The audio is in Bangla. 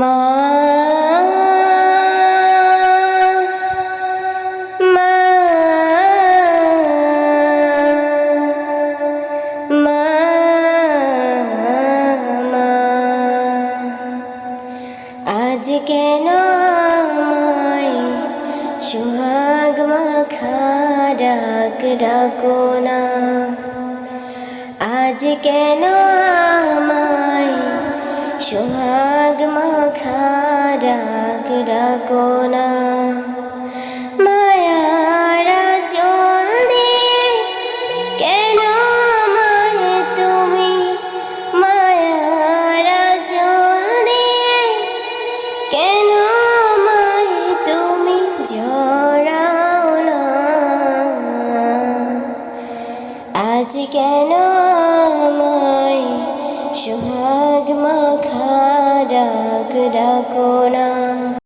মা মা মা আজ কেন আমায় সোহাগ মাখা ডাক ডাকো না, আজ কেন আমায় সোহাগ মাখা ডাক ডাকো না। মায়ারা চল দিয়ে কেন আমায় তুমি, মায়ারা চল দিয়ে কেন আমায় তুমি জড়াও না। আজ কেন আমায় সোহাগ মাখা ডাক ডাকো না।